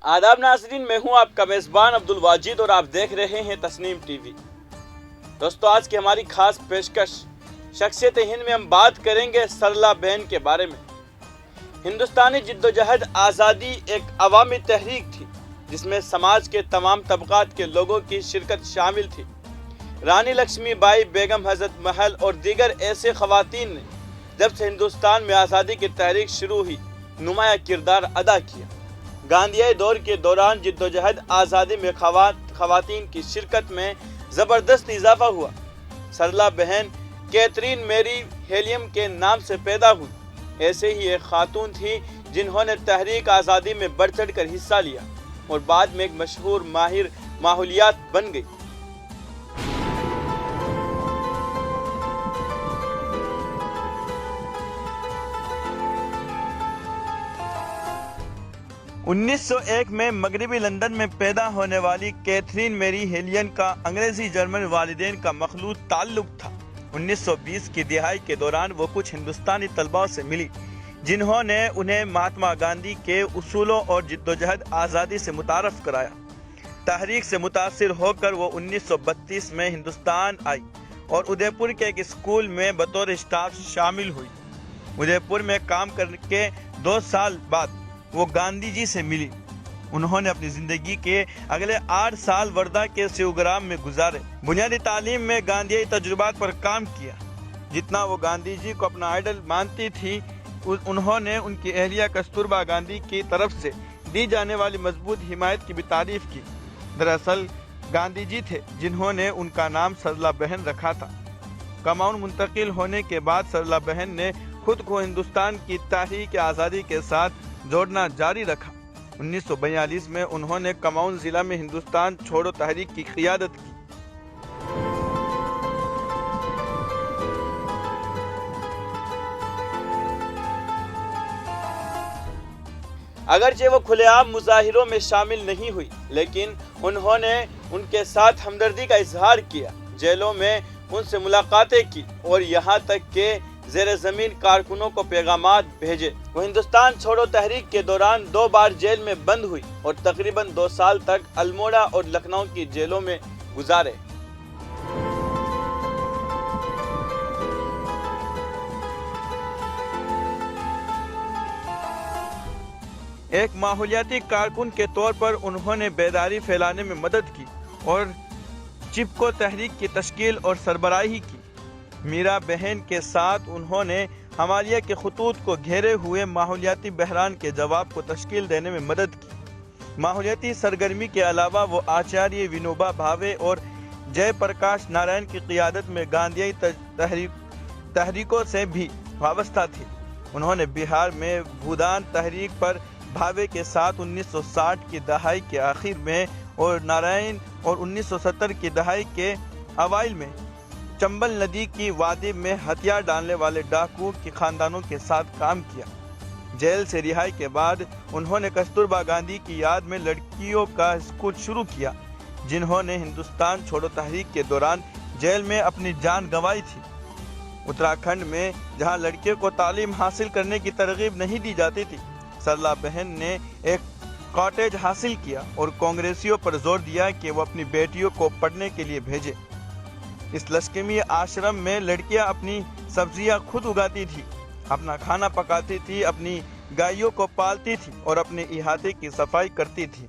आदाब नाज़रीन, मैं हूं आपका मेज़बान अब्दुल वाजिद और आप देख रहे हैं तस्नीम टीवी। दोस्तों, आज की हमारी खास पेशकश शख्सियत हिंद में हम बात करेंगे सरला बहन के बारे में। हिंदुस्तानी जिद्दोजहद आज़ादी एक अवामी तहरीक थी जिसमें समाज के तमाम तबकात के लोगों की शिरकत शामिल थी। रानी लक्ष्मीबाई, बेगम हज़रत महल और दीगर ऐसे ख़वातीन ने जब से हिंदुस्तान में आज़ादी की तहरीक शुरू हुई नुमाया किरदार अदा किया। गांधीयाई दौर के दौरान जिद्दोजहद आज़ादी में ख़वातीन की शिरकत में ज़बरदस्त इजाफा हुआ। सरला बहन कैथरीन मैरी हेलियम के नाम से पैदा हुई। ऐसे ही एक खातून थी जिन्होंने तहरीक आज़ादी में बढ़ चढ़ कर हिस्सा लिया और बाद में एक मशहूर माहिर माहौलियात बन गई। उन्नीस सौ एक में मगरबी लंदन में पैदा होने वाली कैथरीन मैरी हेलियन का अंग्रेजी जर्मन वालिदैन का मखलूत ताल्लुक था। 1920 की दिहाई के दौरान वो कुछ हिंदुस्तानी तलबा से मिली जिन्होंने उन्हें महात्मा गांधी के उसूलों और जिद्दोजहद आज़ादी से मुतारफ कराया। तहरीक से मुतासिर होकर वो 1932 में हिंदुस्तान आई और उदयपुर के एक स्कूल में बतौर स्टाफ शामिल हुई। उदयपुर में काम करके 2 साल बाद वो गांधी जी से मिली। उन्होंने अपनी जिंदगी के अगले 8 साल वर्धा के शिवग्राम में गुजारे। बुनियादी तालीम में गांधीयाई तजुर्बात पर काम किया। जितना वो गांधी जी को अपना आइडल मानती थी, उन्होंने उनकी अहलिया कस्तूरबा गांधी की तरफ से दी जाने वाली मजबूत हिमायत की भी तारीफ की। दरअसल गांधी जी थे जिन्होंने उनका नाम सरला बहन रखा था। कमाऊन मुंतकिल होने के बाद सरला बहन ने खुद को हिंदुस्तान की तहरीक आज़ादी के साथ जोड़ना जारी रखा। 1942 में उन्होंने कमाऊन जिला में हिंदुस्तान छोड़ो तहरीक की क़ियादत की। अगरचे वो खुलेआम मुजाहिरों में शामिल नहीं हुई, लेकिन उन्होंने उनके साथ हमदर्दी का इजहार किया, जेलों में उनसे मुलाकातें की और यहाँ तक के ज़ेरे ज़मीन कारकुनों को पैगामात भेजे। वो हिंदुस्तान छोड़ो तहरीक के दौरान 2 बार जेल में बंद हुई और तकरीबन 2 साल तक अल्मोड़ा और लखनऊ की जेलों में गुजारे। एक माहौलियाती कारकुन के तौर पर उन्होंने बेदारी फैलाने में मदद की और चिपको तहरीक की तश्कील और सरबराही की। मीरा बहन के साथ उन्होंने हमालिया के खतूत को घेरे हुए माहौलियाती बहरान के जवाब को तश्कील देने में मदद की। माहौलियाती सरगर्मी के अलावा वो आचार्य विनोबा भावे और जयप्रकाश नारायण की क़ियादत में गांधीयाई तहरीकों से भी वाबस्ता थी। उन्होंने बिहार में भूदान तहरीक पर भावे के साथ 1960 की दहाई के आखिर में और नारायण और 1970 की दहाई के अवाइल में चंबल नदी की वादी में हथियार डालने वाले डाकुओं के खानदानों के साथ काम किया। जेल से रिहाई के बाद उन्होंने कस्तूरबा गांधी की याद में लड़कियों का स्कूल शुरू किया, जिन्होंने हिंदुस्तान छोड़ो तहरीक के दौरान जेल में अपनी जान गंवाई थी। उत्तराखंड में जहां लड़कियों को तालीम हासिल करने की तरगीब नहीं दी जाती थी, सरला बहन ने एक कॉटेज हासिल किया और कांग्रेसियों पर जोर दिया कि वो अपनी बेटियों को पढ़ने के लिए भेजे। इस लश्कमी आश्रम में लड़कियां अपनी सब्जियां खुद उगाती थी, अपना खाना पकाती थी, अपनी गायों को पालती थी और अपने इहाते की सफाई करती थी।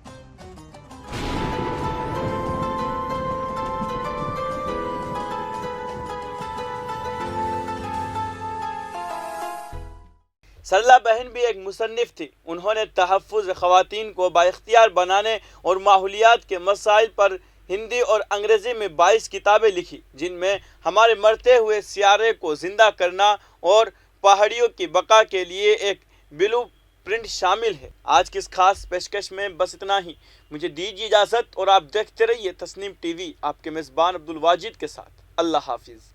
सरला बहन भी एक मुसन्निफ थी। उन्होंने तहफ़्फ़ुज़ ख़वातीन को बाइख्तियार बनाने और माहौलियात के मसाइल पर हिंदी और अंग्रेज़ी में 22 किताबें लिखी, जिनमें हमारे मरते हुए सियारे को ज़िंदा करना और पहाड़ियों की बका के लिए एक ब्लू प्रिंट शामिल है। आज की इस खास पेशकश में बस इतना ही। मुझे दीजिए इजाज़त और आप देखते रहिए तस्नीम टीवी, आपके मेज़बान अब्दुल वाजिद के साथ। अल्लाह हाफिज़।